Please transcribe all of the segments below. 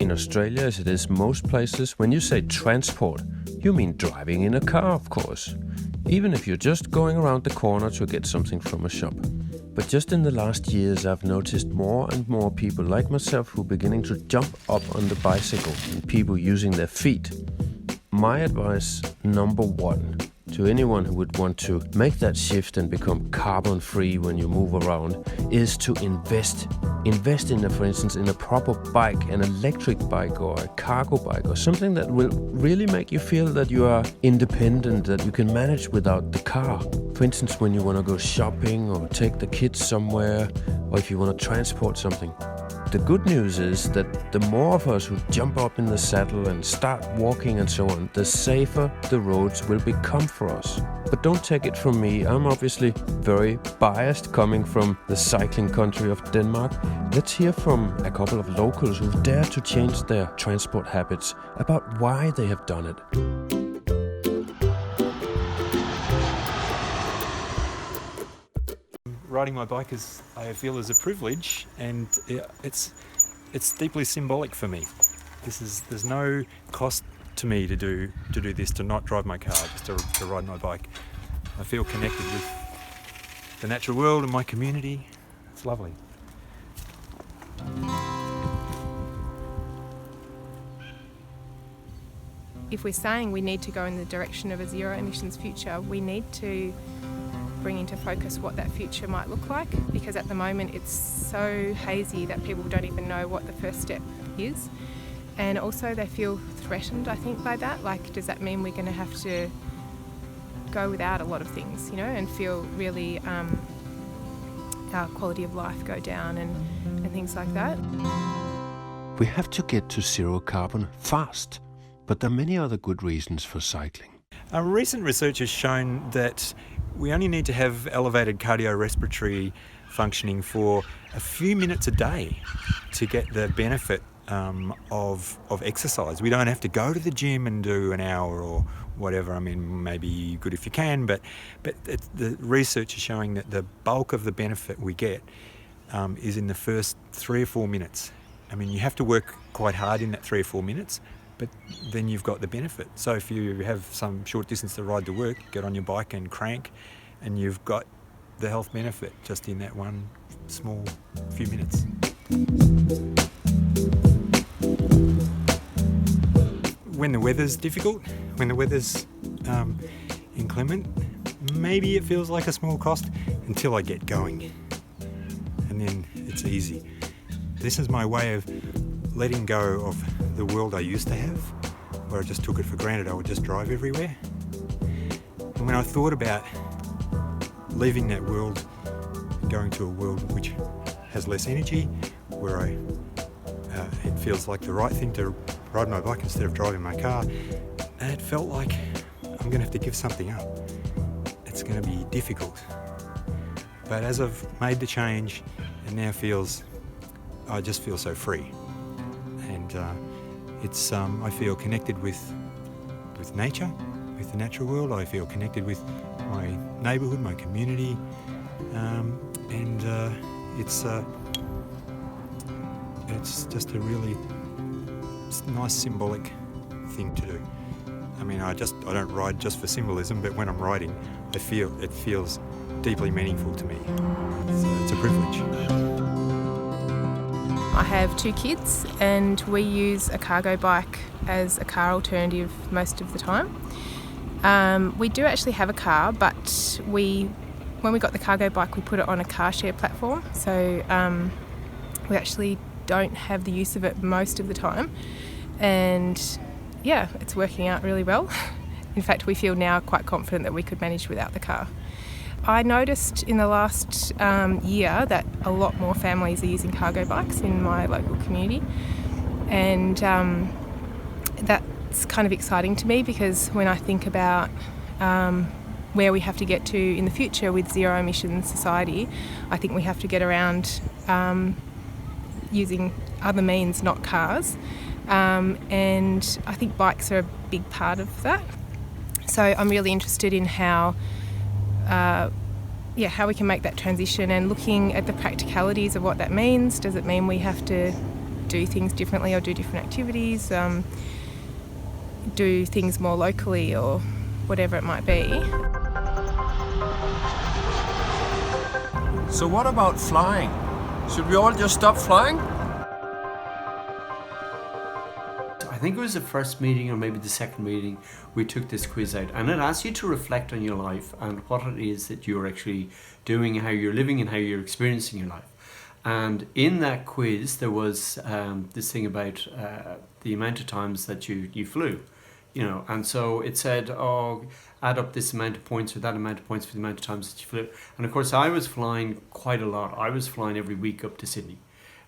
In Australia, as it is most places, when you say transport, you mean driving in a car, of course. Even if you're just going around the corner to get something from a shop. But just in the last years, I've noticed more and more people like myself who are beginning to jump up on the bicycle and people using their feet. My advice, number one, to anyone who would want to make that shift and become carbon-free when you move around, is to invest. Invest in, for instance, in a proper bike, an electric bike or a cargo bike or something that will really make you feel that you are independent, that you can manage without the car. For instance, when you want to go shopping or take the kids somewhere, or if you want to transport something. The good news is that the more of us who jump up in the saddle and start walking and so on, the safer the roads will become for us. But don't take it from me, I'm obviously very biased coming from the cycling country of Denmark. Let's hear from a couple of locals who've dared to change their transport habits, about why they have done it. Riding my bike I feel is a privilege, and it's deeply symbolic for me. There's no cost to me to do this, to not drive my car, just to ride my bike. I feel connected with the natural world and my community. It's lovely. If we're saying we need to go in the direction of a zero emissions future, we need to bring into focus what that future might look like, because at the moment it's so hazy that people don't even know what the first step is. And also they feel threatened, I think, by that. Like, does that mean we're going to have to go without a lot of things, and feel really our quality of life go down and things like that? We have to get to zero carbon fast, but there are many other good reasons for cycling. Recent research has shown that we only need to have elevated cardiorespiratory functioning for a few minutes a day to get the benefit of exercise. We don't have to go to the gym and do an hour or whatever. I mean, maybe good if you can, but the research is showing that the bulk of the benefit we get is in the first 3 or 4 minutes. I mean, you have to work quite hard in that 3 or 4 minutes, but then you've got the benefit. So if you have some short distance to ride to work, get on your bike and crank, and you've got the health benefit just in that one small few minutes. When the weather's difficult, when the weather's inclement, maybe it feels like a small cost until I get going. And then it's easy. This is my way of letting go of the world I used to have, where I just took it for granted I would just drive everywhere. And when I thought about leaving that world and going to a world which has less energy, where it feels like the right thing to ride my bike instead of driving my car, and it felt like I'm going to have to give something up. It's going to be difficult. But as I've made the change, it now I just feel so free. And I feel connected with nature, with the natural world. I feel connected with my neighbourhood, my community, and it's just a really nice symbolic thing to do. I mean, I don't ride just for symbolism, but when I'm riding, it feels deeply meaningful to me. It's a privilege. I have 2 kids and we use a cargo bike as a car alternative most of the time. We do actually have a car, but when we got the cargo bike, we put it on a car share platform, so we actually don't have the use of it most of the time, and yeah, it's working out really well. In fact, we feel now quite confident that we could manage without the car. I noticed in the last year that a lot more families are using cargo bikes in my local community, and that's kind of exciting to me, because when I think about where we have to get to in the future with zero emissions society, I think we have to get around using other means, not cars, and I think bikes are a big part of that. So I'm really interested in how we can make that transition, and looking at the practicalities of what that means. Does it mean we have to do things differently or do different activities, do things more locally or whatever it might be. So what about flying? Should we all just stop flying? I think it was the first meeting or maybe the second meeting we took this quiz out, and it asks you to reflect on your life and what it is that you're actually doing, how you're living and how you're experiencing your life. And in that quiz there was this thing about the amount of times that you flew, you know, and so it said, oh, add up this amount of points or that amount of points for the amount of times that you flew. And of course I was flying quite a lot. I was flying every week up to Sydney.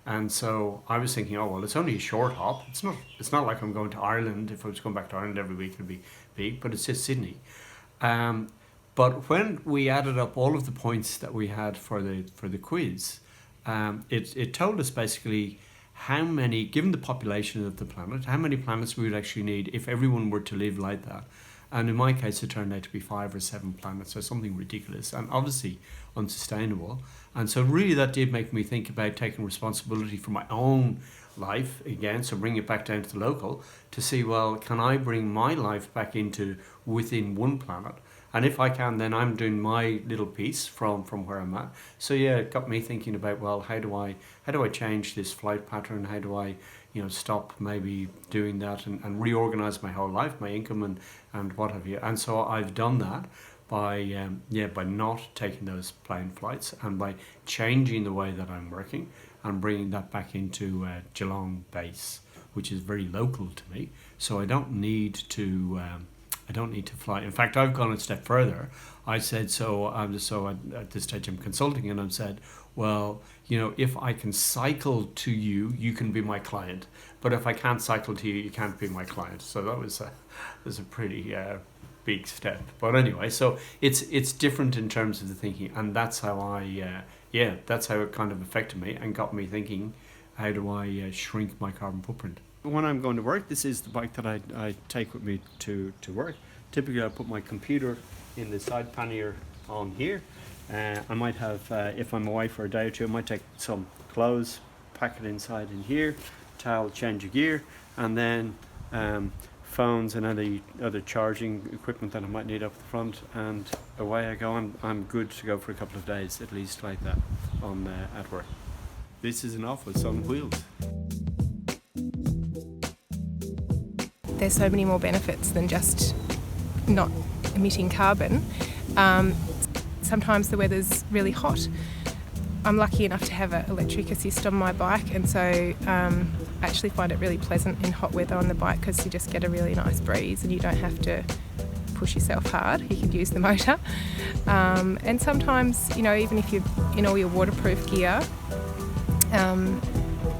And so I was thinking, oh well, it's only a short hop. It's not like I'm going to Ireland. If I was going back to Ireland every week, it'd be big. But it's just Sydney. But when we added up all of the points that we had for the quiz, it told us basically how many, given the population of the planet, how many planets we would actually need if everyone were to live like that. And in my case, it turned out to be 5 or 7 planets, so something ridiculous and obviously unsustainable. And so really that did make me think about taking responsibility for my own life again, so bring it back down to the local to see, well, can I bring my life back into within one planet? And if I can, then I'm doing my little piece from where I'm at. So yeah, it got me thinking about, well, how do I change this flight pattern? How do I, you know, stop maybe doing that and reorganize my whole life, my income and what have you. And so I've done that by not taking those plane flights and by changing the way that I'm working and bringing that back into Geelong base, which is very local to me. So I don't need to fly. In fact, I've gone a step further. I said, at this stage I'm consulting, and I've said, well, you know, if I can cycle to you, you can be my client. But if I can't cycle to you, you can't be my client. So that was a pretty big step. But anyway, so it's different in terms of the thinking, and that's how that's how it kind of affected me and got me thinking, how do I shrink my carbon footprint? When I'm going to work, this is the bike that I take with me to work. Typically I put my computer in the side pannier on here. I might have, if I'm away for a day or two, I might take some clothes, pack it inside in here, towel, change of gear, and then phones and any other charging equipment that I might need up the front, and away I go. I'm good to go for a couple of days at least like that at work. This is an office on wheels. There's so many more benefits than just not emitting carbon. Sometimes the weather's really hot. I'm lucky enough to have an electric assist on my bike, and so I actually find it really pleasant in hot weather on the bike because you just get a really nice breeze and you don't have to push yourself hard. You can use the motor. And sometimes, you know, even if you're in all your waterproof gear,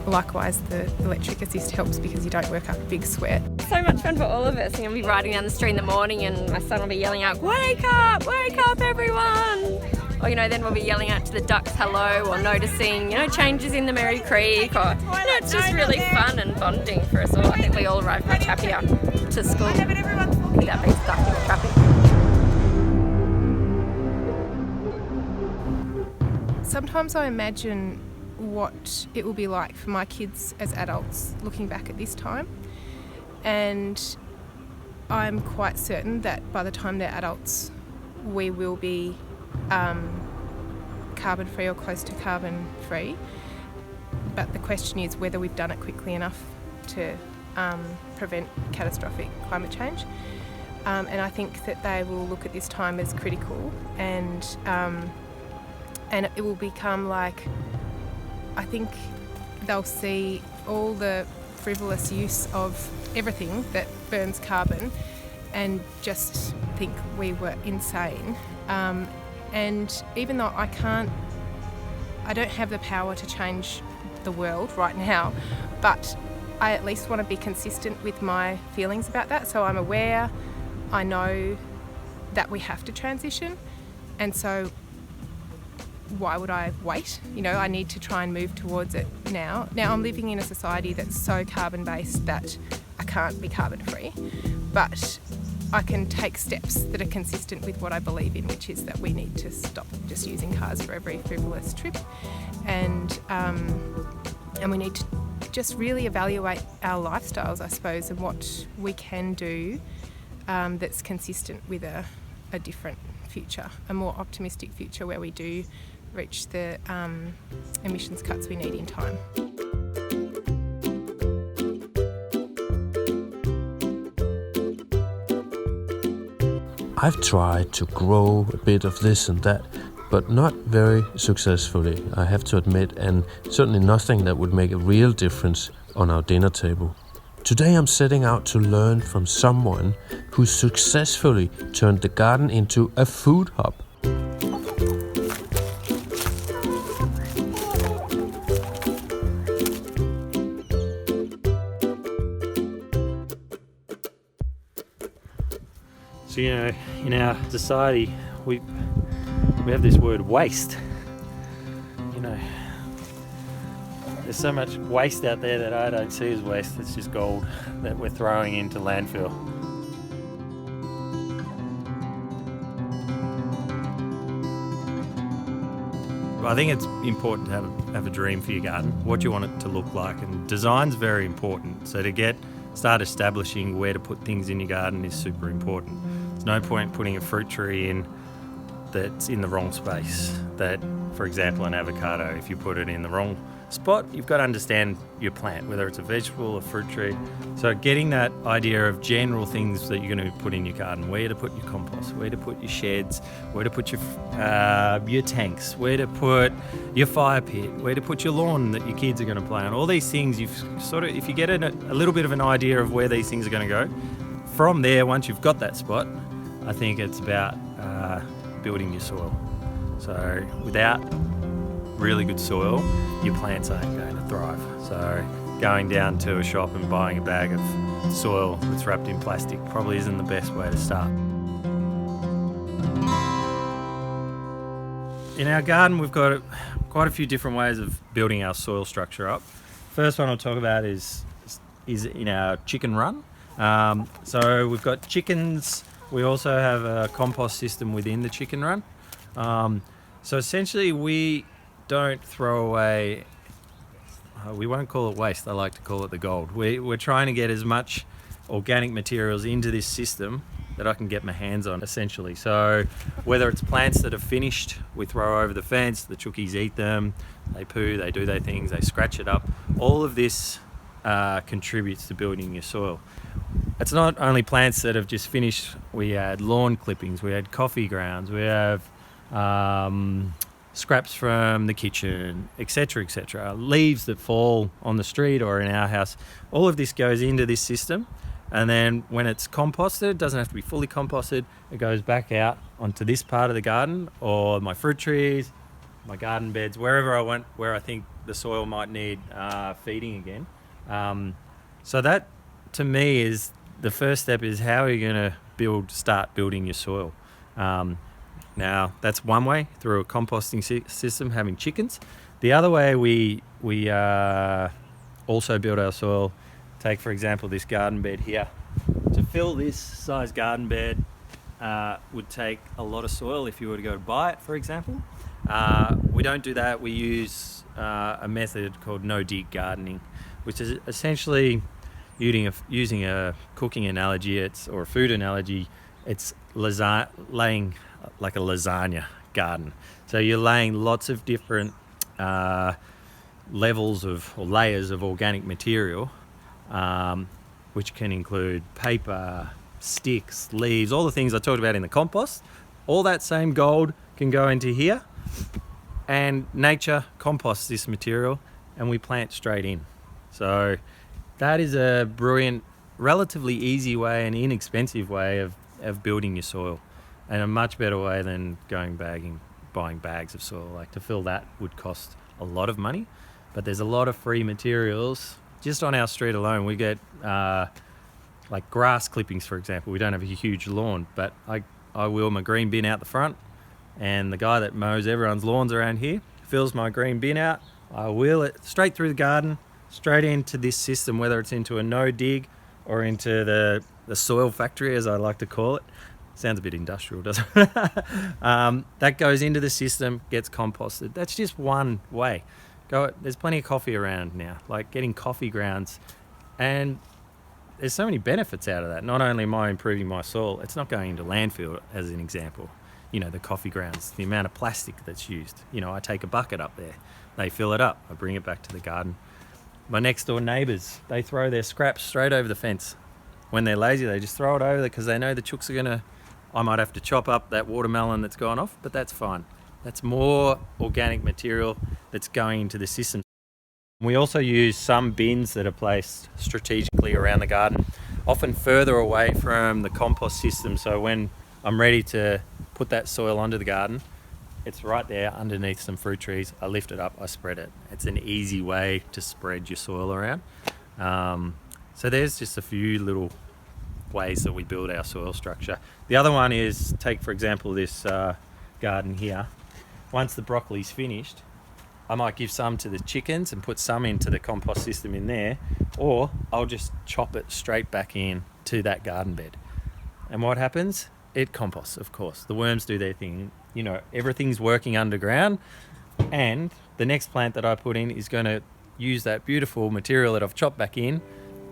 likewise the electric assist helps because you don't work up a big sweat. So much fun for all of us. I'll be riding down the street in the morning and my son will be yelling out, wake up everyone! Or, you know, then we'll be yelling out to the ducks hello, or noticing, you know, changes in the Merri Creek, or, you know, it's just really fun and bonding for us all. I think we all arrive much happier to school without being stuck in the traffic. Sometimes I imagine what it will be like for my kids as adults looking back at this time, and I'm quite certain that by the time they're adults we will be carbon free or close to carbon free, but the question is whether we've done it quickly enough to prevent catastrophic climate change. And I think that they will look at this time as critical, and it will become like, I think they'll see all the frivolous use of everything that burns carbon and just think we were insane. And even though I don't have the power to change the world right now, but I at least want to be consistent with my feelings about that. So I'm aware, I know that we have to transition, and so why would I wait? You know, I need to try and move towards it now. Now I'm living in a society that's so carbon based that I can't be carbon free, but I can take steps that are consistent with what I believe in, which is that we need to stop just using cars for every frivolous trip, and we need to just really evaluate our lifestyles, I suppose, and what we can do that's consistent with a different future, a more optimistic future where we do reach the emissions cuts we need in time. I've tried to grow a bit of this and that, but not very successfully, I have to admit, and certainly nothing that would make a real difference on our dinner table. Today I'm setting out to learn from someone who successfully turned the garden into a food hub. So, you know, in our society, we have this word waste. You know, there's so much waste out there that I don't see as waste. It's just gold that we're throwing into landfill. I think it's important to have a dream for your garden, what you want it to look like, and design's very important. So to start establishing where to put things in your garden is super important. There's no point putting a fruit tree in that's in the wrong space. That, for example, an avocado, if you put it in the wrong spot, you've got to understand your plant, whether it's a vegetable or fruit tree. So getting that idea of general things that you're going to put in your garden, where to put your compost, where to put your sheds, where to put your tanks, where to put your fire pit, where to put your lawn that your kids are going to play on. All these things, if you get a little bit of an idea of where these things are going to go, from there, once you've got that spot, I think it's about building your soil. So without really good soil, your plants aren't going to thrive. So going down to a shop and buying a bag of soil that's wrapped in plastic probably isn't the best way to start. In our garden, we've got quite a few different ways of building our soil structure up. First one I'll talk about is in our chicken run. So we've got chickens. We also have a compost system within the chicken run. So essentially we don't throw away, we won't call it waste, I like to call it the gold. We're trying to get as much organic materials into this system that I can get my hands on, essentially. So whether it's plants that are finished, we throw over the fence, the chookies eat them, they poo, they do their things, they scratch it up. All of this contributes to building your soil. It's not only plants that have just finished. We had lawn clippings, we had coffee grounds, we have scraps from the kitchen, etc., etc. Leaves that fall on the street or in our house. All of this goes into this system, and then when it's composted, it doesn't have to be fully composted, it goes back out onto this part of the garden or my fruit trees, my garden beds, wherever I want, where I think the soil might need feeding again. So that, to me, is the first step, is how are you going to start building your soil. Now, that's one way, through a composting system, having chickens. The other way we also build our soil, take, for example, this garden bed here. To fill this size garden bed would take a lot of soil if you were to go to buy it, for example. We don't do that. We use a method called no-dig gardening, which is essentially using a cooking analogy, or a food analogy. It's laying like a lasagna garden. So you're laying lots of different levels or layers of organic material, which can include paper, sticks, leaves, all the things I talked about in the compost. All that same gold can go into here, and nature composts this material and we plant straight in. So that is a brilliant, relatively easy way and inexpensive way of building your soil, and a much better way than buying bags of soil. Like, to fill that would cost a lot of money, but there's a lot of free materials. Just on our street alone, we get like grass clippings, for example. We don't have a huge lawn, but I wheel my green bin out the front, and the guy that mows everyone's lawns around here fills my green bin out. I wheel it straight through the garden, straight into this system, whether it's into a no-dig or into the soil factory, as I like to call it. Sounds a bit industrial, doesn't it? That goes into the system, gets composted. That's just one way. There's plenty of coffee around now, like getting coffee grounds, and there's so many benefits out of that. Not only am I improving my soil, it's not going into landfill, as an example. You know, the coffee grounds, the amount of plastic that's used. You know, I take a bucket up there, they fill it up, I bring it back to the garden. My next door neighbours, they throw their scraps straight over the fence. When they're lazy, they just throw it over there because they know the chooks are I might have to chop up that watermelon that's gone off, but that's fine. That's more organic material that's going into the system. We also use some bins that are placed strategically around the garden, often further away from the compost system. So when I'm ready to put that soil onto the garden, it's right there underneath some fruit trees. I lift it up, I spread it. It's an easy way to spread your soil around. So there's just a few little ways that we build our soil structure. The other one is, take for example this garden here. Once the broccoli's finished, I might give some to the chickens and put some into the compost system in there, or I'll just chop it straight back in to that garden bed. And what happens? It composts, of course. The worms do their thing. You know, everything's working underground, and the next plant that I put in is going to use that beautiful material that I've chopped back in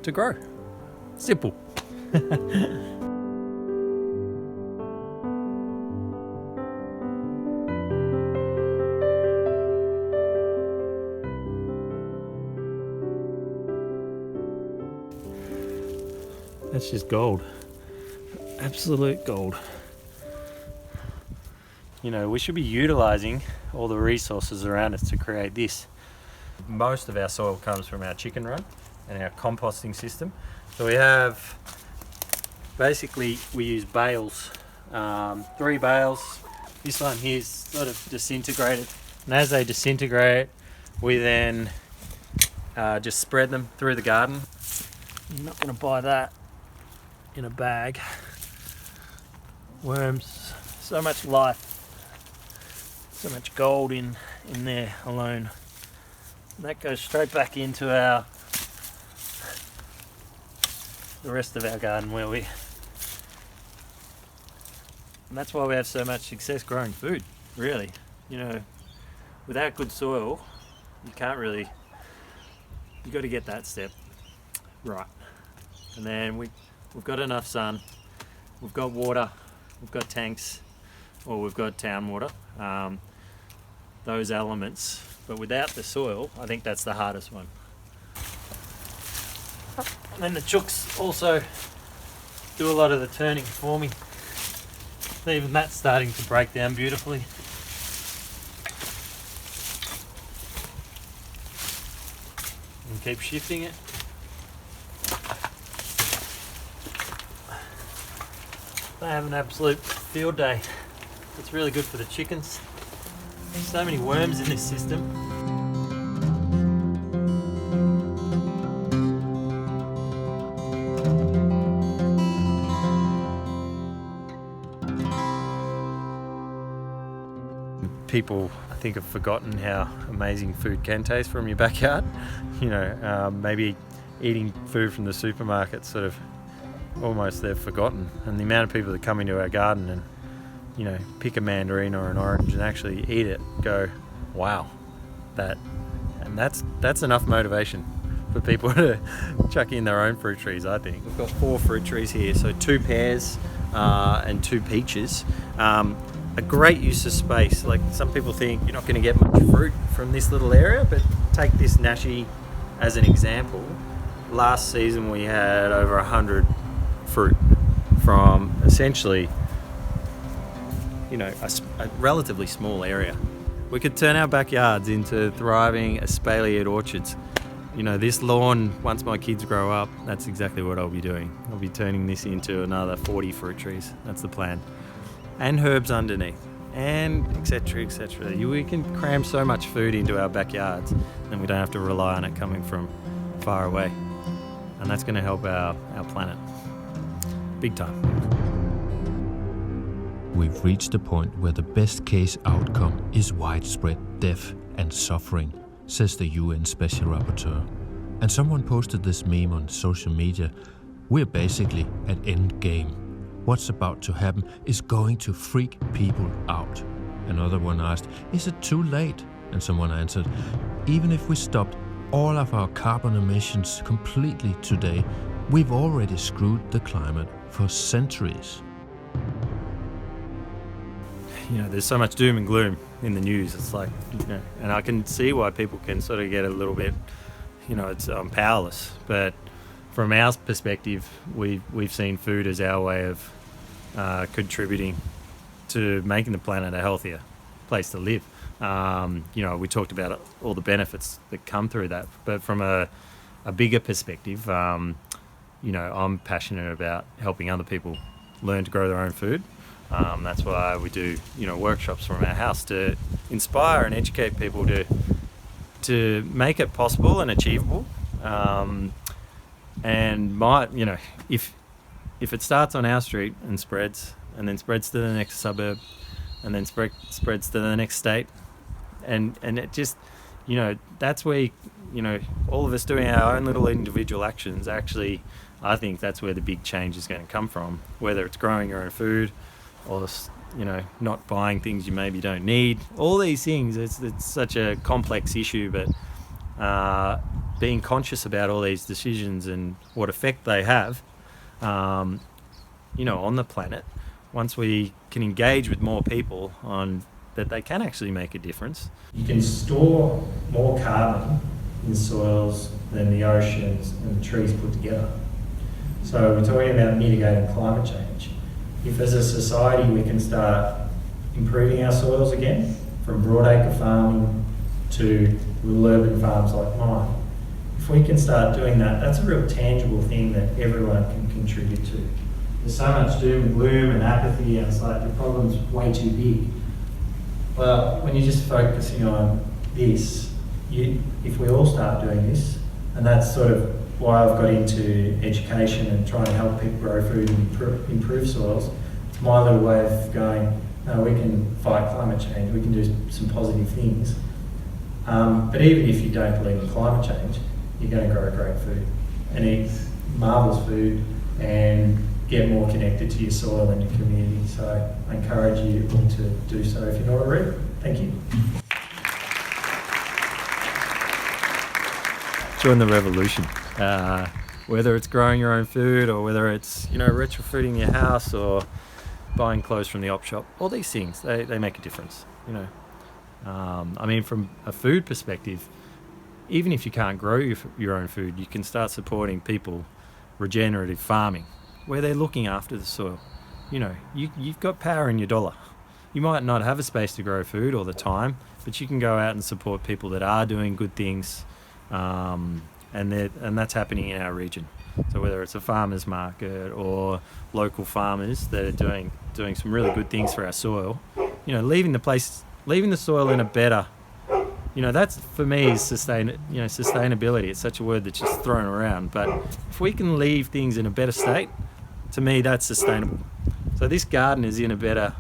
to grow. Simple. That's just gold. Absolute gold. You know, we should be utilising all the resources around us to create this. Most of our soil comes from our chicken run and our composting system. So we have, basically we use bales, 3 bales. This one here is sort of disintegrated. And as they disintegrate, we then just spread them through the garden. I'm not going to buy that in a bag. Worms, so much life, so much gold in there alone. And that goes straight back into the rest of our garden and that's why we have so much success growing food, really. You know, without good soil, you got to get that step right. And then we've got enough sun, we've got water, we've got tanks, or we've got town water, those elements. But without the soil, I think that's the hardest one. And then the chooks also do a lot of the turning for me. Even that's starting to break down beautifully. And keep shifting it. They have an absolute field day. It's really good for the chickens. There's so many worms in this system. People, I think, have forgotten how amazing food can taste from your backyard. You know, maybe eating food from the supermarket sort of almost they've forgotten. And the amount of people that come into our garden and, you know, pick a mandarin or an orange and actually eat it, go, wow, that's enough motivation for people to chuck in their own fruit trees, I think. We've got 4 fruit trees here, so 2 pears and 2 peaches. A great use of space. Like, some people think you're not going to get much fruit from this little area, but take this Nashi as an example. Last season we had over 100 fruit from essentially, you know, a relatively small area. We could turn our backyards into thriving espaliered orchards. You know, this lawn, once my kids grow up, that's exactly what I'll be doing. I'll be turning this into another 40 fruit trees. That's the plan. And herbs underneath, and etc, etc. We can cram so much food into our backyards, and we don't have to rely on it coming from far away. And that's going to help our planet big time. We've reached a point where the best case outcome is widespread death and suffering, says the UN Special Rapporteur. And someone posted this meme on social media: we're basically at end game. What's about to happen is going to freak people out. Another one asked, is it too late? And someone answered, even if we stopped all of our carbon emissions completely today, we've already screwed the climate for centuries. You know, there's so much doom and gloom in the news. It's like, you know, and I can see why people can sort of get a little bit, you know, it's powerless. But from our perspective, we've seen food as our way of contributing to making the planet a healthier place to live. You know, we talked about all the benefits that come through that, but from a bigger perspective, you know, I'm passionate about helping other people learn to grow their own food. That's why we do, you know, workshops from our house to inspire and educate people to make it possible and achievable. And you know, if it starts on our street and spreads, and then spreads to the next suburb, and then spreads to the next state, and it just, you know, that's where, you know, all of us doing our own little individual actions, actually, I think that's where the big change is going to come from. Whether it's growing your own food, or, you know, not buying things you maybe don't need, all these things, it's such a complex issue, but being conscious about all these decisions and what effect they have, you know, on the planet, once we can engage with more people on that they can actually make a difference. You can store more carbon in soils than the oceans and the trees put together. So we're talking about mitigating climate change. If as a society we can start improving our soils again, from broadacre farming to little urban farms like mine, if we can start doing that, that's a real tangible thing that everyone can contribute to. There's so much doom and gloom and apathy, and it's like the problem's way too big. Well, when you're just focusing on this, if we all start doing this, and that's sort of why I've got into education and trying to help people grow food and improve soils. It's my little way of going, no, we can fight climate change, we can do some positive things. But even if you don't believe in climate change, you're going to grow great food and eat marvellous food and get more connected to your soil and your community. So I encourage you all to do so if you're not already. Thank you. Join the revolution. Whether it's growing your own food, or whether it's, you know, retrofitting your house, or buying clothes from the op shop, all these things, they make a difference, you know. I mean, from a food perspective, even if you can't grow your own food, you can start supporting people regenerative farming, where they're looking after the soil. You know, you've got power in your dollar. You might not have a space to grow food all the time, but you can go out and support people that are doing good things, and that's happening in our region. So whether it's a farmer's market or local farmers that are doing some really good things for our soil, you know, leaving the soil in a better, you know, that's for me is sustainability. It's such a word that's just thrown around, but if we can leave things in a better state, to me that's sustainable. So this garden is in a better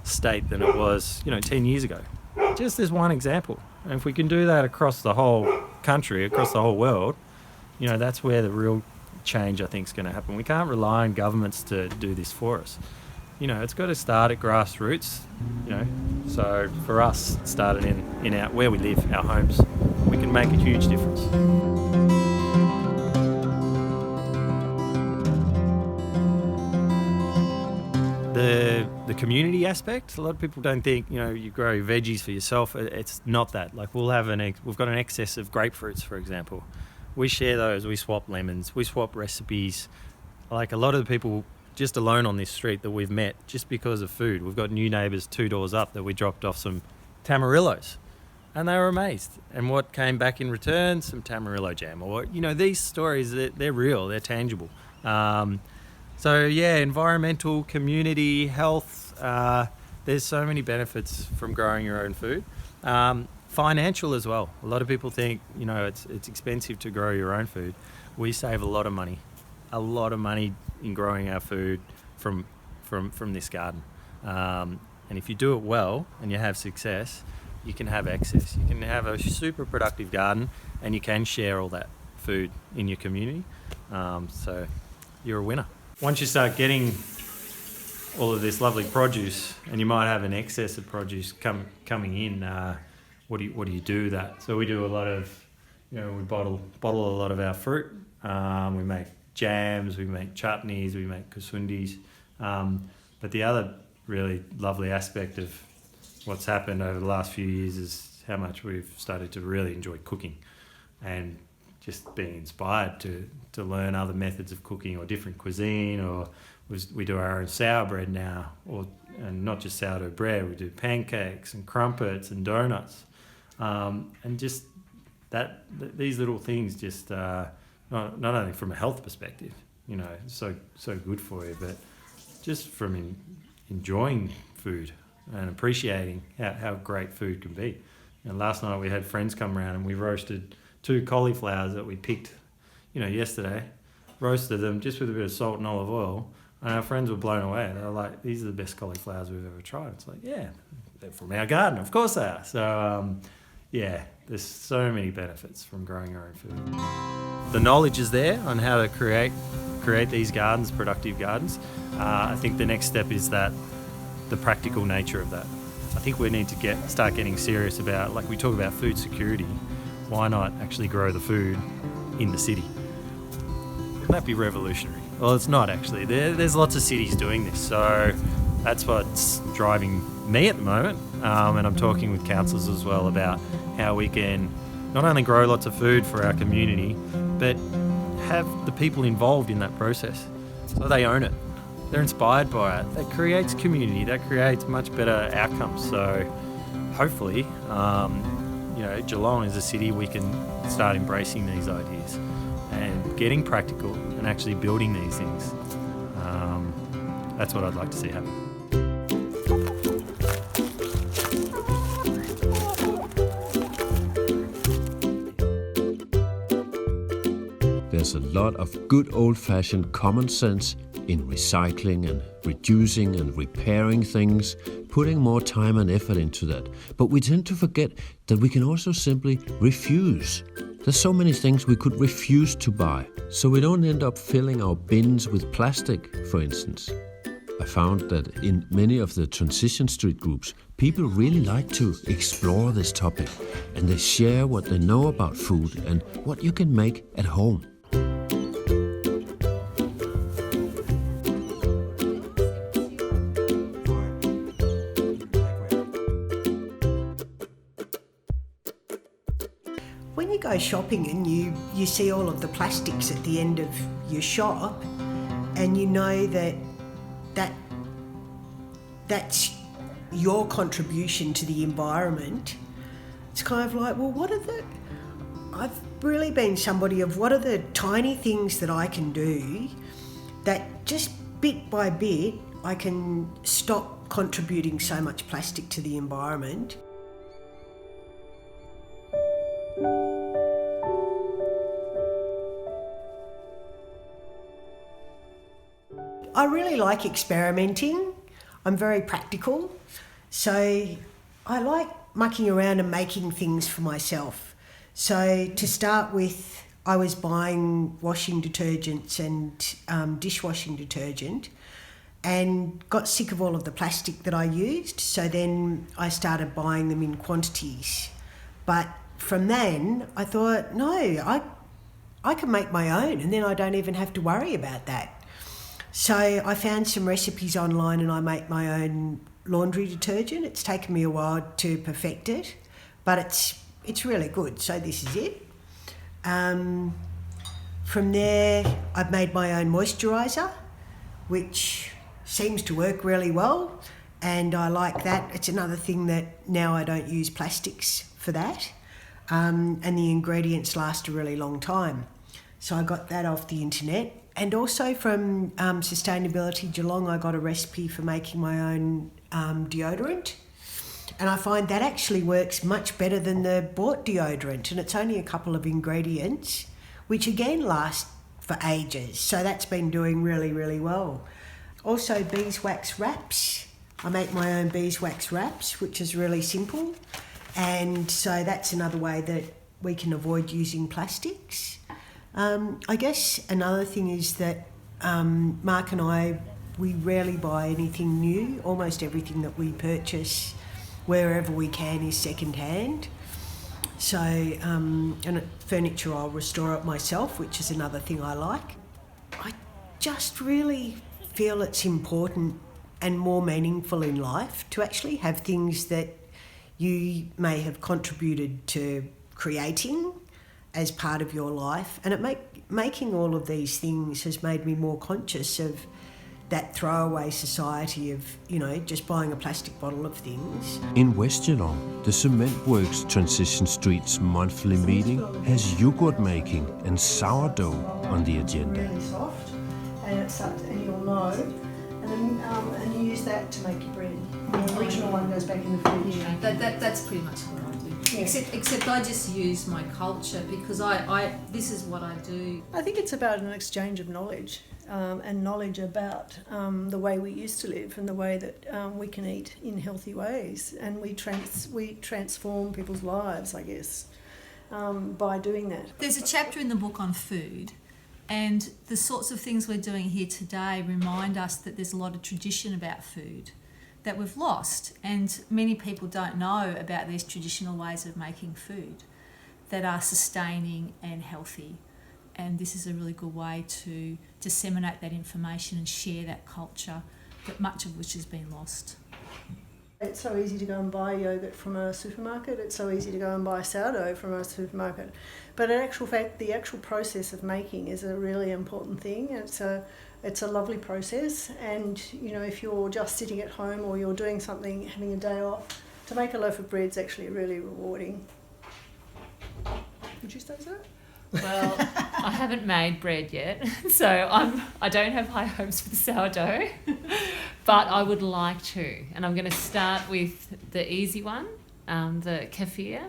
state than it was, you know, 10 years ago. Just as one example. And if we can do that across the whole country, across the whole world, you know, that's where the real change, I think, is going to happen. We can't rely on governments to do this for us. You know, it's got to start at grassroots, you know. So for us, it started in our, where we live, our homes. We can make a huge difference. The community aspect, a lot of people don't think, you know, you grow veggies for yourself. It's not that. Like, we've got an excess of grapefruits, for example. We share those, we swap lemons, we swap recipes. Like, a lot of the people just alone on this street that we've met just because of food. We've got new neighbours 2 doors up that we dropped off some Tamarillos, and they were amazed. And what came back in return? Some Tamarillo jam. Or, you know, these stories, they're real, they're tangible. So yeah, environmental, community, health, there's so many benefits from growing your own food. Financial as well. A lot of people think, you know, it's expensive to grow your own food. We save a lot of money in growing our food from this garden. And if you do it well and you have success, you can have excess. You can have a super productive garden, and you can share all that food in your community. So you're a winner. Once you start getting all of this lovely produce, and you might have an excess of produce coming in, what do you do that? So we do a lot of, we bottle a lot of our fruit. We make jams, we make chutneys, we make kusundis. But the other really lovely aspect of what's happened over the last few years is how much we've started to really enjoy cooking, and just being inspired to learn other methods of cooking or different cuisine. Or we do our own sour bread now, and not just sourdough bread. We do pancakes and crumpets and donuts, and just these little things just not only from a health perspective, so good for you, but just from enjoying food and appreciating how great food can be. Last night we had friends come around and we roasted 2 cauliflowers that we picked, yesterday, roasted them just with a bit of salt and olive oil, and our friends were blown away. They were like, "These are the best cauliflowers we've ever tried." It's like, yeah, they're from our garden, of course they are. So, there's so many benefits from growing your own food. The knowledge is there on how to create these gardens, productive gardens. I think the next step is the practical nature of that. I think we need to start getting serious about, like we talk about food security, why not actually grow the food in the city? Wouldn't that be revolutionary? Well, it's not actually. There's lots of cities doing this, so that's what's driving me at the moment. And I'm talking with councils as well about how we can not only grow lots of food for our community, but have the people involved in that process so they own it. They're inspired by it. That creates community. That creates much better outcomes. So hopefully, Geelong is a city we can start embracing these ideas and getting practical and actually building these things. That's what I'd like to see happen. There's a lot of good old-fashioned common sense in recycling and reducing and repairing things, putting more time and effort into that. But we tend to forget that we can also simply refuse. There's so many things we could refuse to buy, so we don't end up filling our bins with plastic, for instance. I found that in many of the Transition Street groups, people really like to explore this topic, and they share what they know about food and what you can make at home. When you go shopping and you see all of the plastics at the end of your shop, and you know that's your contribution to the environment, it's kind of like, well, I've really been somebody of what are the tiny things that I can do that just bit by bit I can stop contributing so much plastic to the environment. I really like experimenting. I'm very practical. So I like mucking around and making things for myself. So to start with, I was buying washing detergents and dishwashing detergent and got sick of all of the plastic that I used. So then I started buying them in quantities. But from then I thought, no, I can make my own, and then I don't even have to worry about that. So I found some recipes online and I make my own laundry detergent. It's taken me a while to perfect it, but it's really good. So this is it. From there, I've made my own moisturiser, which seems to work really well, and I like that. It's another thing that now I don't use plastics for that, and the ingredients last a really long time. So I got that off the internet. And also from Sustainability Geelong, I got a recipe for making my own deodorant. And I find that actually works much better than the bought deodorant. And it's only a couple of ingredients, which again last for ages. So that's been doing really, really well. Also beeswax wraps. I make my own beeswax wraps, which is really simple. And so that's another way that we can avoid using plastics. I guess another thing is that Mark and I, we rarely buy anything new. Almost everything that we purchase wherever we can is second hand. So, and furniture I'll restore it myself, which is another thing I like. I just really feel it's important and more meaningful in life to actually have things that you may have contributed to creating as part of your life. And making all of these things has made me more conscious of that throwaway society of, just buying a plastic bottle of things. In West Geelong, the Cement Works Transition Street's monthly meeting has yogurt making and sourdough on the agenda. Really soft, and you'll know, and you use that to make your bread. The original one goes back in the fridge. Yeah, that's pretty much what I do. Yeah. Except I just use my culture because I this is what I do. I think it's about an exchange of knowledge. And knowledge about the way we used to live and the way that we can eat in healthy ways, and we transform people's lives, I guess, by doing that. There's a chapter in the book on food, and the sorts of things we're doing here today remind us that there's a lot of tradition about food that we've lost, and many people don't know about these traditional ways of making food that are sustaining and healthy. And this is a really good way to disseminate that information and share that culture, but much of which has been lost. It's so easy to go and buy yogurt from a supermarket. It's so easy to go and buy sourdough from a supermarket. But in actual fact, the actual process of making is a really important thing. It's a lovely process. And, if you're just sitting at home or you're doing something, having a day off, to make a loaf of bread is actually really rewarding. Would you say so? Well, I haven't made bread yet, so I don't have high hopes for the sourdough, but I would like to. And I'm going to start with the easy one, the kefir.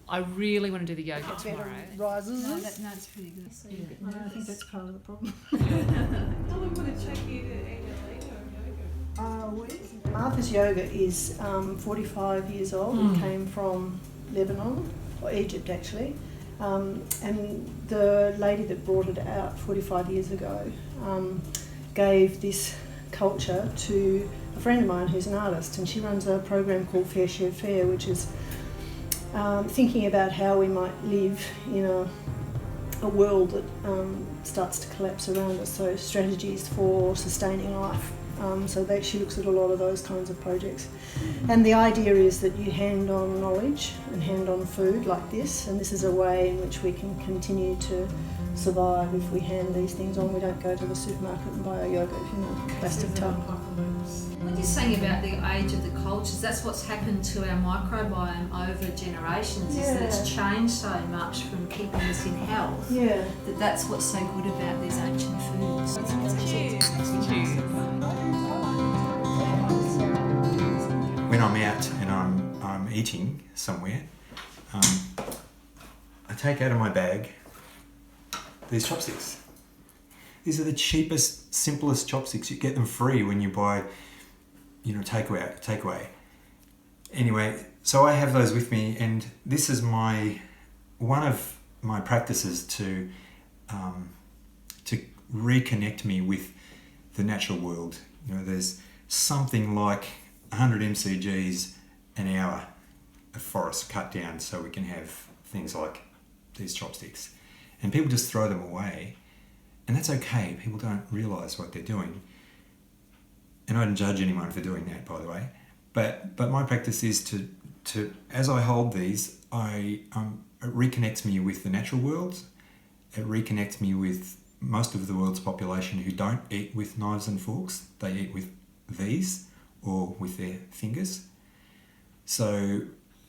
I really want to do the yogurt tomorrow. Rises. No, that's pretty good. Yeah. I think that's part of the problem. Martha's Yogurt is 45 years old and came from Lebanon, or Egypt actually. And the lady that brought it out 45 years ago gave this culture to a friend of mine who's an artist, and she runs a program called Fair Share Fair, which is thinking about how we might live in a world that starts to collapse around us, so strategies for sustaining life. She looks at a lot of those kinds of projects. And the idea is that you hand on knowledge and hand on food like this, and this is a way in which we can continue to survive if we hand these things on. We don't go to the supermarket and buy a yogurt in a plastic tub. What you're saying about the age of the cultures, that's what's happened to our microbiome over generations, is that it's changed so much from keeping us in health. Yeah. That's what's so good about these ancient foods. Cheers. When I'm out and I'm eating somewhere, I take out of my bag these chopsticks. These are the cheapest, simplest chopsticks. You get them free when you buy, takeaway. Anyway, so I have those with me, and this is one of my practices to reconnect me with the natural world. There's something like 100 mcgs an hour of forest cut down so we can have things like these chopsticks. And people just throw them away, and that's okay. People don't realise what they're doing. And I don't judge anyone for doing that, by the way. But my practice is to as I hold these, it reconnects me with the natural world. It reconnects me with most of the world's population who don't eat with knives and forks. They eat with these or with their fingers. So,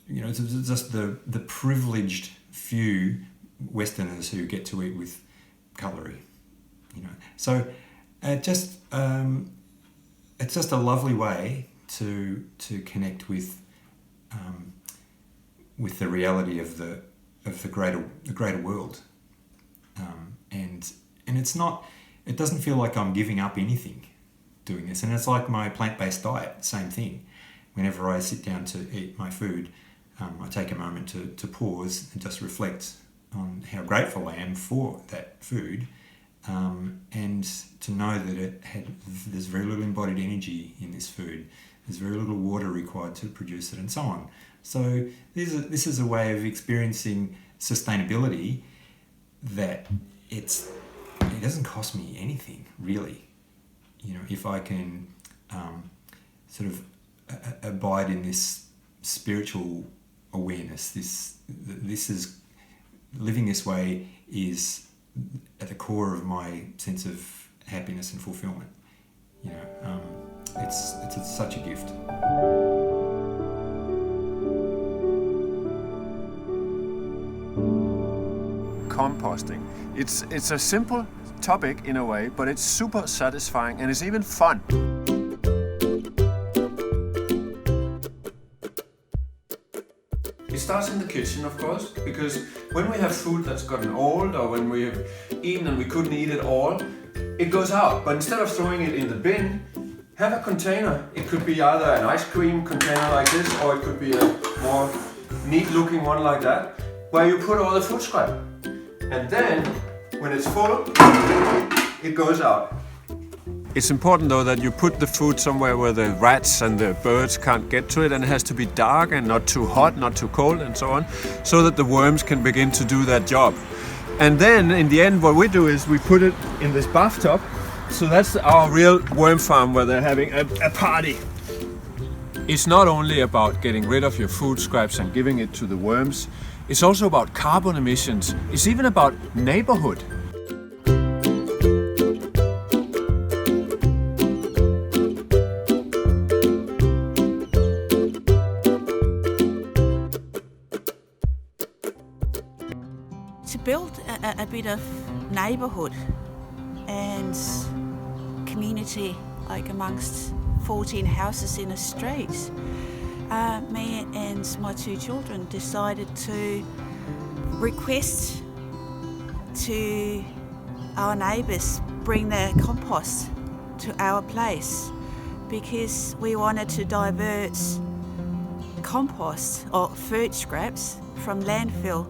it's just the privileged few Westerners who get to eat with cutlery. So it's just a lovely way to connect with the reality of the greater world, and it doesn't feel like I'm giving up anything doing this. And it's like my plant-based diet, same thing. Whenever I sit down to eat my food, I take a moment to pause and just reflect on how grateful I am for that food, and to know that there's very little embodied energy in this food. There's very little water required to produce it, and so on. So this is a way of experiencing sustainability that it doesn't cost me anything, really. You know, if I can sort of abide in this spiritual awareness, this is living this way is at the core of my sense of happiness and fulfillment. You know, it's such a gift. Composting. It's a simple topic in a way, but it's super satisfying and it's even fun. It starts in the kitchen, of course, because when we have food that's gotten old or when we have eaten and we couldn't eat it all, it goes out. But instead of throwing it in the bin, have a container. It could be either an ice cream container like this, or it could be a more neat looking one like that, where you put all the food scrap. And then, when it's full, it goes out. It's important though that you put the food somewhere where the rats and the birds can't get to it, and it has to be dark and not too hot, not too cold and so on, so that the worms can begin to do that job. And then in the end what we do is we put it in this bathtub, so that's our real worm farm where they're having a party. It's not only about getting rid of your food scraps and giving it to the worms, it's also about carbon emissions. It's even about neighborhood. To build a bit of neighbourhood and community, like amongst 14 houses in a street, me and my 2 children decided to request to our neighbours bring their compost to our place, because we wanted to divert compost or food scraps from landfill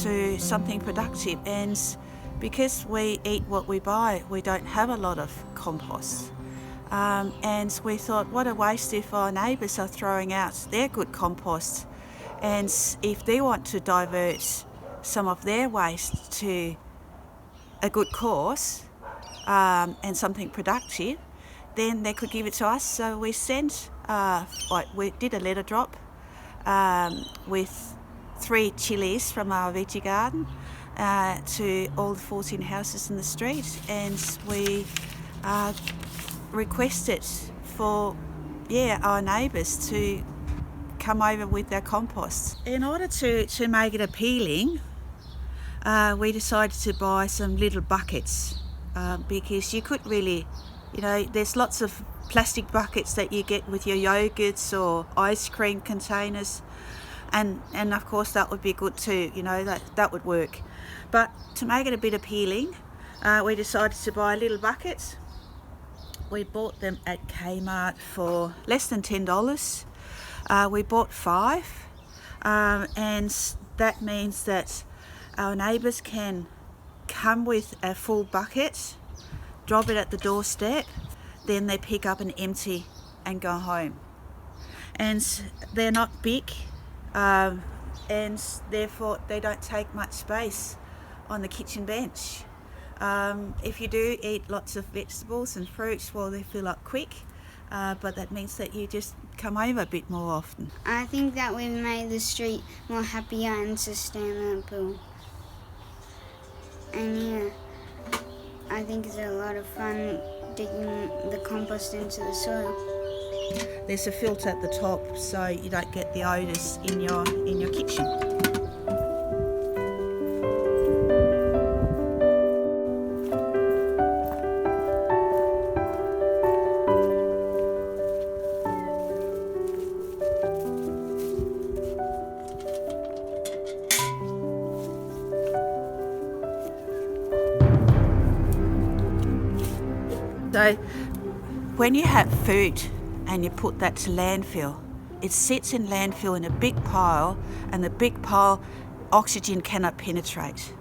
to something productive. And because we eat what we buy, we don't have a lot of compost. And we thought, what a waste if our neighbours are throwing out their good compost, and if they want to divert some of their waste to a good cause and something productive, then they could give it to us. So we sent, we did a letter drop with 3 chilies from our veggie garden to all the 14 houses in the street, and we requested for our neighbours to come over with their compost. In order to make it appealing, we decided to buy some little buckets because you could really, there's lots of plastic buckets that you get with your yogurts or ice cream containers, and of course that would be good too, that would work. But to make it a bit appealing, we decided to buy little buckets. We bought them at Kmart for less than $10. We bought 5, and that means that our neighbours can come with a full bucket, drop it at the doorstep, then they pick up an empty and go home. And they're not big, and therefore they don't take much space on the kitchen bench. If you do eat lots of vegetables and fruits, well, they fill up quick, but that means that you just come over a bit more often. I think that we've made the street more happier and sustainable. And I think it's a lot of fun digging the compost into the soil. There's a filter at the top so you don't get the odours in your kitchen. So when you have food and you put that to landfill, it sits in landfill in a big pile, and the big pile oxygen cannot penetrate.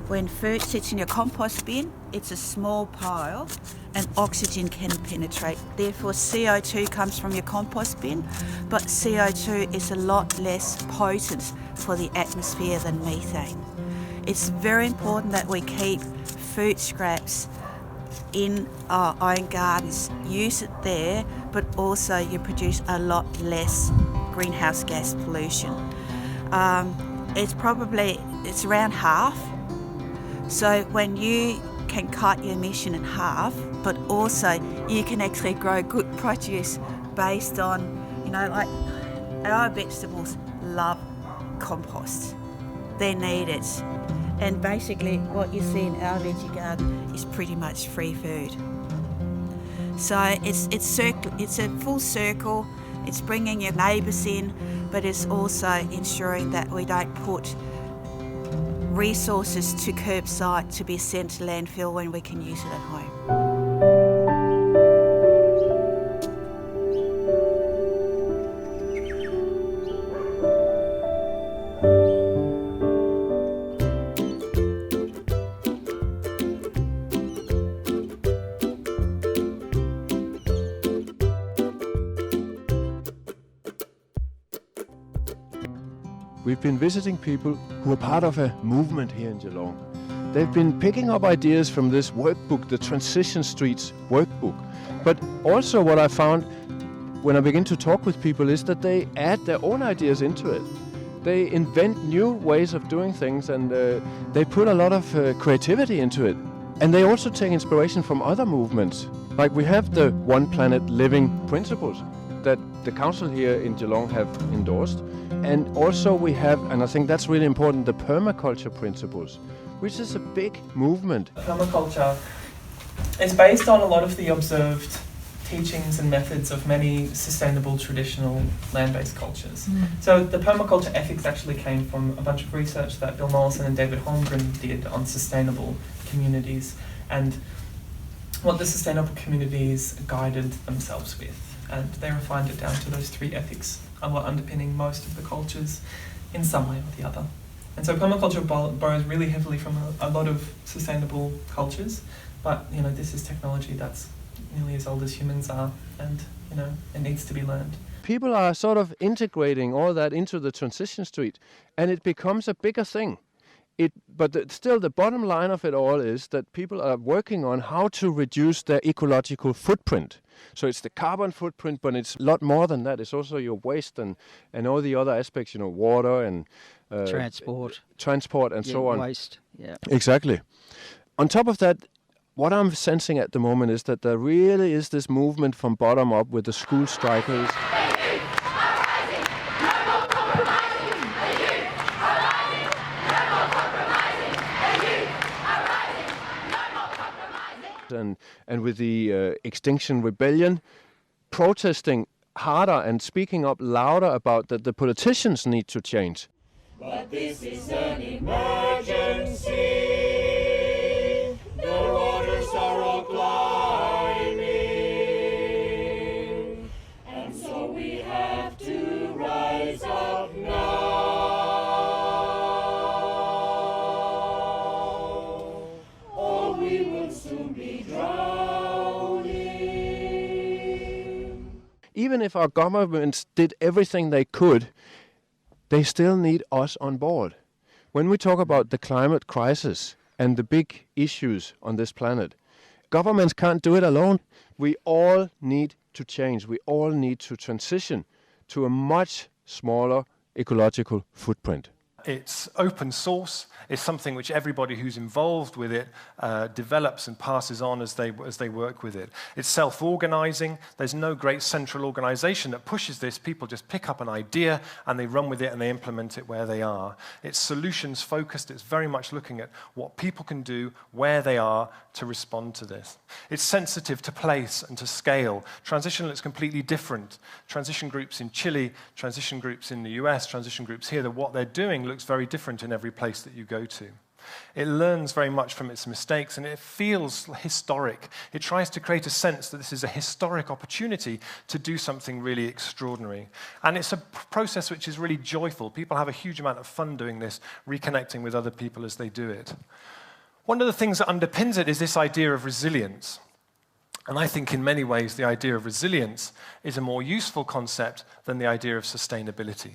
When food sits in your compost bin, it's a small pile and oxygen can penetrate. Therefore, CO2 comes from your compost bin, but CO2 is a lot less potent for the atmosphere than methane. It's very important that we keep food scraps in our own gardens. Use it there, but also you produce a lot less greenhouse gas pollution. It's around half. So when you can cut your emission in half, but also you can actually grow good produce based on, like our vegetables love compost. They need it. And basically what you see in our veggie garden is pretty much free food. So it's a full circle. It's bringing your neighbours in, but it's also ensuring that we don't put resources to curbside to be sent to landfill when we can use it at home. We've been visiting people who are part of a movement here in Geelong. They've been picking up ideas from this workbook, the Transition Streets workbook. But also what I found when I begin to talk with people is that they add their own ideas into it. They invent new ways of doing things and they put a lot of creativity into it. And they also take inspiration from other movements. Like we have the One Planet Living principles that the council here in Geelong have endorsed. And also we have, and I think that's really important, the permaculture principles, which is a big movement. Permaculture is based on a lot of the observed teachings and methods of many sustainable traditional land-based cultures. So the permaculture ethics actually came from a bunch of research that Bill Mollison and David Holmgren did on sustainable communities and what the sustainable communities guided themselves with. And they refined it down to those three ethics underpinning most of the cultures in some way or the other. And so permaculture borrows really heavily from a lot of sustainable cultures, but this is technology that's nearly as old as humans are, and it needs to be learned. People are sort of integrating all that into the Transition Street, and it becomes a bigger thing. Still, the bottom line of it all is that people are working on how to reduce their ecological footprint. So it's the carbon footprint, but it's a lot more than that. It's also your waste and all the other aspects, water and transport and so on. Waste, yeah. Exactly. On top of that, what I'm sensing at the moment is that there really is this movement from bottom up with the school strikers. And with the Extinction Rebellion, protesting harder and speaking up louder about that the politicians need to change. But this is an emergency. The waters are all climbing, and so we have to rise up now. We will soon be drowning. Even if our governments did everything they could, they still need us on board. When we talk about the climate crisis and the big issues on this planet, governments can't do it alone. We all need to change. We all need to transition to a much smaller ecological footprint. It's open source. It's something which everybody who's involved with it develops and passes on as they work with it. It's self-organizing. There's no great central organization that pushes this. People just pick up an idea and they run with it and they implement it where they are. It's solutions focused. It's very much looking at what people can do where they are to respond to this. It's sensitive to place and to scale. Transition looks completely different. Transition groups in Chile, transition groups in the US, transition groups here, what they're doing looks very different in every place that you go to. It learns very much from its mistakes, and it feels historic. It tries to create a sense that this is a historic opportunity to do something really extraordinary. And it's a process which is really joyful. People have a huge amount of fun doing this, reconnecting with other people as they do it. One of the things that underpins it is this idea of resilience. And I think in many ways the idea of resilience is a more useful concept than the idea of sustainability.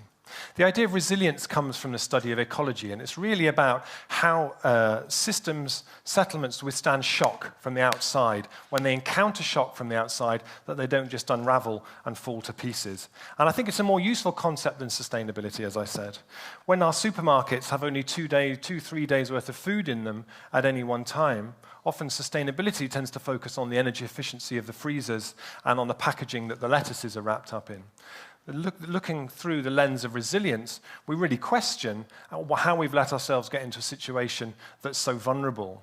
The idea of resilience comes from the study of ecology, and it's really about how systems, settlements withstand shock from the outside. When they encounter shock from the outside, that they don't just unravel and fall to pieces. And I think it's a more useful concept than sustainability, as I said. When our supermarkets have only 2-3 days worth of food in them at any one time, often sustainability tends to focus on the energy efficiency of the freezers and on the packaging that the lettuces are wrapped up in. Looking through the lens of resilience, we really question how we've let ourselves get into a situation that's so vulnerable.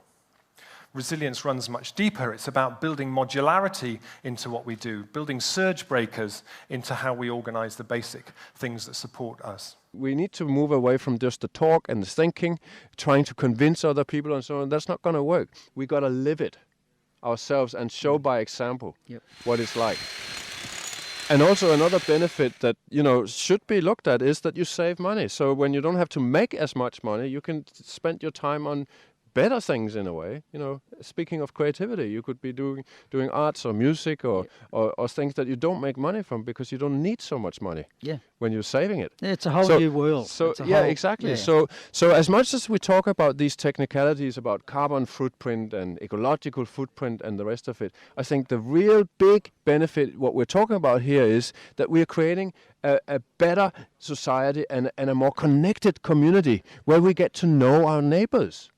Resilience runs much deeper. It's about building modularity into what we do, building surge breakers into how we organize the basic things that support us. We need to move away from just the talk and the thinking, trying to convince other people and so on. That's not going to work. We got to live it ourselves and show by example what it's like. And also another benefit that, should be looked at is that you save money. So when you don't have to make as much money, you can spend your time on better things in a way. Speaking of creativity, you could be doing arts or music or things that you don't make money from because you don't need so much money when you're saving it. Yeah, it's a whole new world. So exactly. Yeah. So as much as we talk about these technicalities about carbon footprint and ecological footprint and the rest of it, I think the real big benefit, what we're talking about here, is that we're creating a better society and a more connected community where we get to know our neighbors.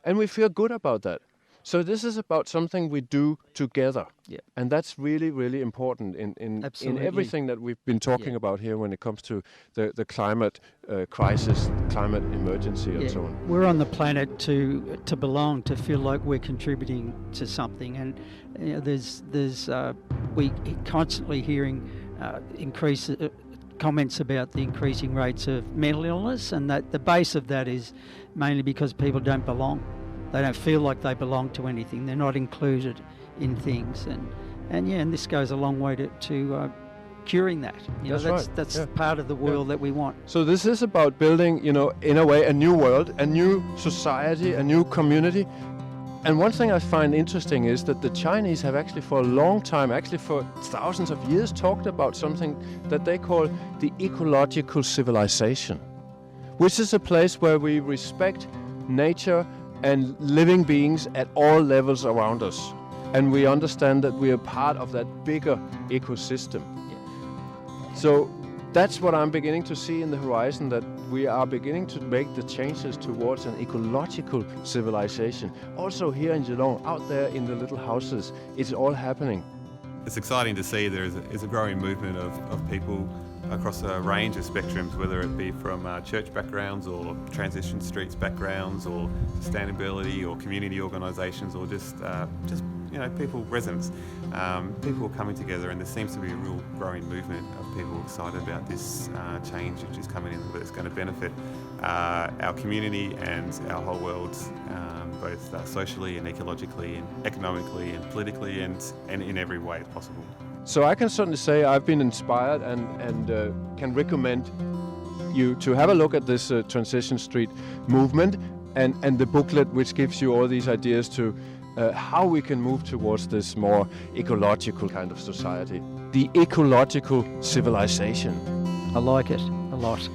And we feel good about that. So this is about something we do together. And that's really, really important in everything that we've been talking about here when it comes to the climate crisis, climate emergency and so on. We're on the planet to belong, to feel like we're contributing to something. And we constantly hearing comments about the increasing rates of mental illness, and that the base of that is mainly because people don't belong. They don't feel like they belong to anything. They're not included in things, and this goes a long way to curing that. That's part of the world that we want. So this is about building, in a way, a new world, a new society, a new community. And one thing I find interesting is that the Chinese have actually for a long time, actually for thousands of years, talked about something that they call the ecological civilization, which is a place where we respect nature and living beings at all levels around us. And we understand that we are part of that bigger ecosystem. So that's what I'm beginning to see in the horizon, that we are beginning to make the changes towards an ecological civilization. Also here in Geelong, out there in the little houses, it's all happening. It's exciting to see there is a growing movement of people across a range of spectrums, whether it be from church backgrounds or transition streets backgrounds or sustainability or community organisations or just people, residents, people coming together, and there seems to be a real growing movement of people excited about this change which is coming in, that's going to benefit our community and our whole world, both socially and ecologically and economically and politically and in every way possible. So I can certainly say I've been inspired and can recommend you to have a look at this Transition Street movement and the booklet which gives you all these ideas to how we can move towards this more ecological kind of society. The ecological civilization. I like it a lot.